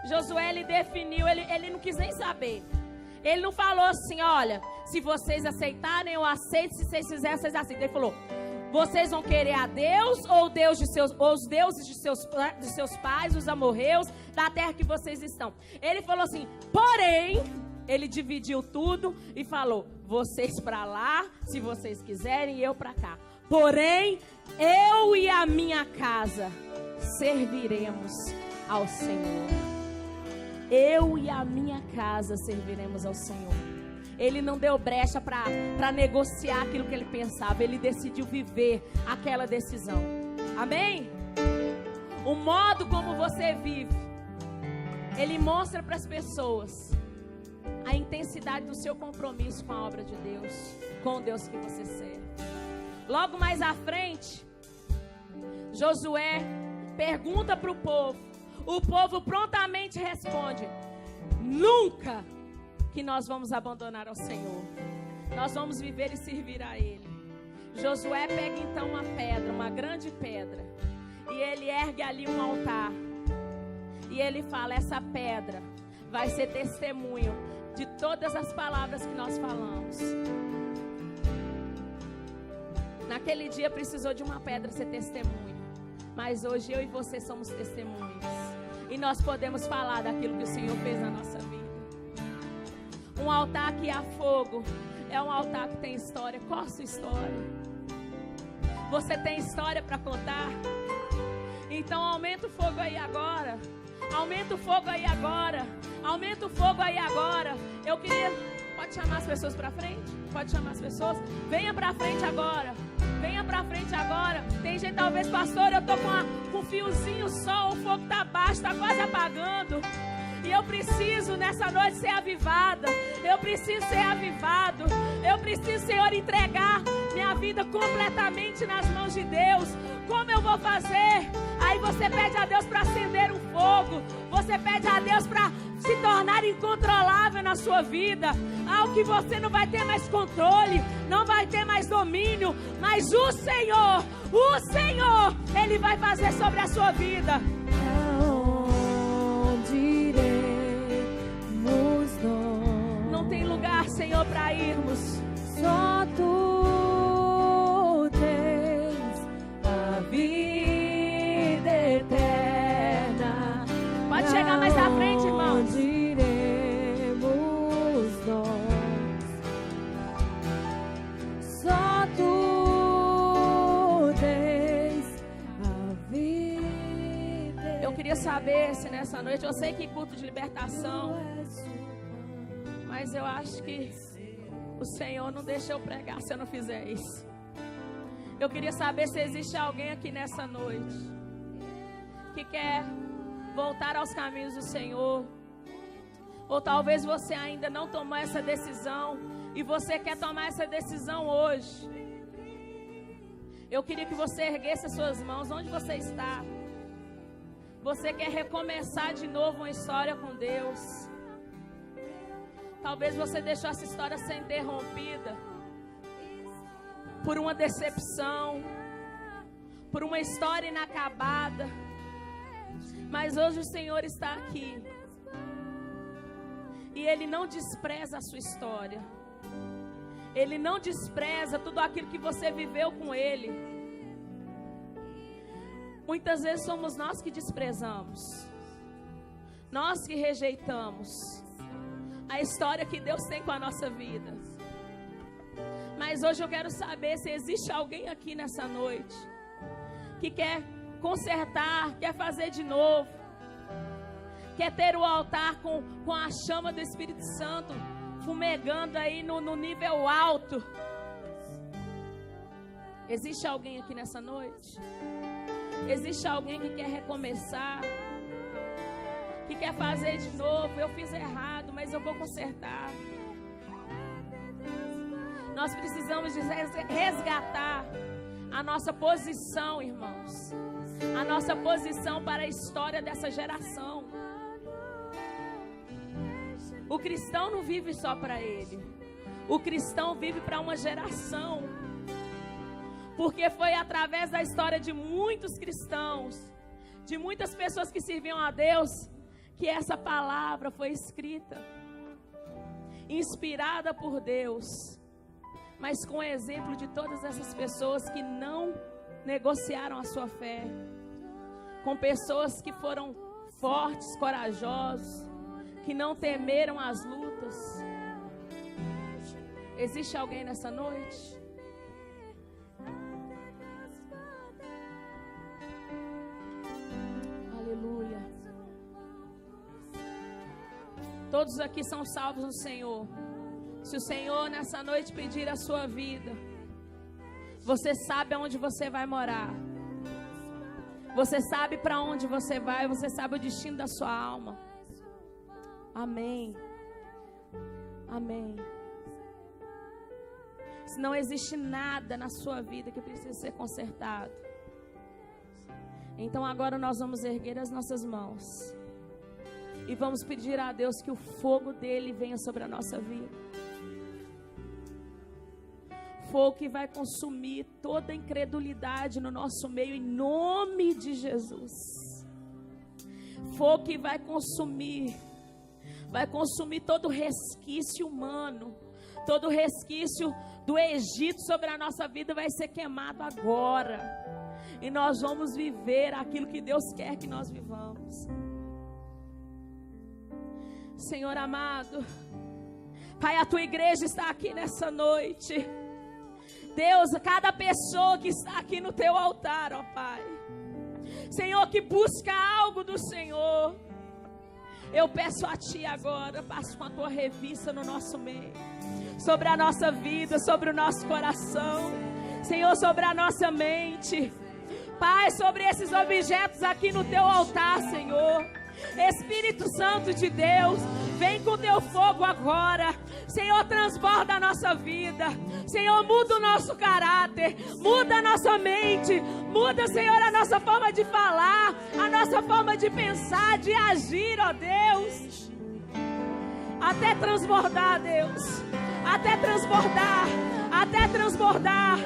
Josué, ele definiu, ele não quis nem saber. Ele não falou assim: olha, se vocês aceitarem, eu aceito. Se vocês fizerem, vocês aceitam. Ele falou: Vocês vão querer a Deus ou os deuses de seus pais, os amorreus, da terra que vocês estão? Ele falou assim, porém, ele dividiu tudo e falou, vocês para lá, se vocês quiserem, e eu para cá. Porém, eu e a minha casa serviremos ao Senhor. Eu e a minha casa serviremos ao Senhor. Ele não deu brecha para negociar aquilo que ele pensava. Ele decidiu viver aquela decisão. Amém? O modo como você vive, ele mostra para as pessoas a intensidade do seu compromisso com a obra de Deus, com o Deus que você serve. Logo mais à frente, Josué pergunta para o povo prontamente responde, nunca que nós vamos abandonar ao Senhor, nós vamos viver e servir a Ele. Josué pega então uma pedra, uma grande pedra, e ele ergue ali um altar, e ele fala, essa pedra vai ser testemunho de todas as palavras que nós falamos. Naquele dia precisou de uma pedra ser testemunho, mas hoje eu e você somos testemunhas, e nós podemos falar daquilo que o Senhor fez na nossa vida. Um altar que há fogo é um altar que tem história. Qual a sua história? Você tem história para contar? Então aumenta o fogo aí agora. Aumenta o fogo aí agora. Aumenta o fogo aí agora. Eu queria... Pode chamar as pessoas para frente? Pode chamar as pessoas? Venha para frente agora. Venha para frente agora. Tem gente, talvez, pastor, eu tô com um fiozinho só, o fogo tá baixo, tá quase apagando. E eu preciso nessa noite ser avivada. Eu preciso ser avivado. Eu preciso, Senhor, entregar minha vida completamente nas mãos de Deus. Como eu vou fazer? Aí você pede a Deus para acender um fogo. Você pede a Deus para se tornar incontrolável na sua vida. Algo que você não vai ter mais controle, não vai ter mais domínio. Mas o Senhor, Ele vai fazer sobre a sua vida. Não tem lugar, Senhor, para irmos. Só tu tens a vida eterna. Pode chegar mais à frente, irmãos. Iremos nós. Só tu tens a vida. Eu queria saber se nessa noite, eu sei que culto de libertação, mas eu acho que o Senhor não deixa eu pregar se eu não fizer isso. Eu queria saber se existe alguém aqui nessa noite que quer voltar aos caminhos do Senhor. Ou talvez você ainda não tomou essa decisão e você quer tomar essa decisão hoje. Eu queria que você erguesse as suas mãos onde você está. Você quer recomeçar de novo uma história com Deus. Talvez você deixou essa história ser interrompida por uma decepção, por uma história inacabada. Mas hoje o Senhor está aqui. E Ele não despreza a sua história. Ele não despreza tudo aquilo que você viveu com Ele. Muitas vezes somos nós que desprezamos. Nós que rejeitamos a história que Deus tem com a nossa vida. Mas hoje eu quero saber se existe alguém aqui nessa noite que quer consertar, quer fazer de novo, quer ter o altar com a chama do Espírito Santo fumegando aí no nível alto. Existe alguém aqui nessa noite? Existe alguém que quer recomeçar, que quer fazer de novo? Eu fiz errado, mas eu vou consertar. Nós precisamos resgatar a nossa posição, irmãos. A nossa posição para a história dessa geração. O cristão não vive só para ele. O cristão vive para uma geração. Porque foi através da história de muitos cristãos, de muitas pessoas que serviam a Deus, que essa palavra foi escrita, inspirada por Deus, mas com o exemplo de todas essas pessoas que não negociaram a sua fé, com pessoas que foram fortes, corajosos, que não temeram as lutas. Existe alguém nessa noite? Aleluia. Todos aqui são salvos no Senhor. Se o Senhor nessa noite pedir a sua vida, você sabe aonde você vai morar. Você sabe para onde você vai. Você sabe o destino da sua alma. Amém. Amém. Se não existe nada na sua vida que precisa ser consertado, então agora nós vamos erguer as nossas mãos e vamos pedir a Deus que o fogo dele venha sobre a nossa vida. Fogo que vai consumir toda a incredulidade no nosso meio, em nome de Jesus. Fogo que vai consumir todo resquício humano, todo resquício do Egito sobre a nossa vida vai ser queimado agora. E nós vamos viver aquilo que Deus quer que nós vivamos. Senhor amado, Pai, a tua igreja está aqui nessa noite. Deus, cada pessoa que está aqui no teu altar, ó Pai, Senhor, que busca algo do Senhor, eu peço a Ti agora, passe com a Tua revista no nosso meio, sobre a nossa vida, sobre o nosso coração, Senhor, sobre a nossa mente, Pai, sobre esses objetos aqui no Teu altar, Senhor. Espírito Santo de Deus, vem com Teu fogo agora, Senhor, transborda a nossa vida, Senhor, muda o nosso caráter, muda a nossa mente, muda, Senhor, a nossa forma de falar, a nossa forma de pensar, de agir, ó Deus, até transbordar, Deus, até transbordar,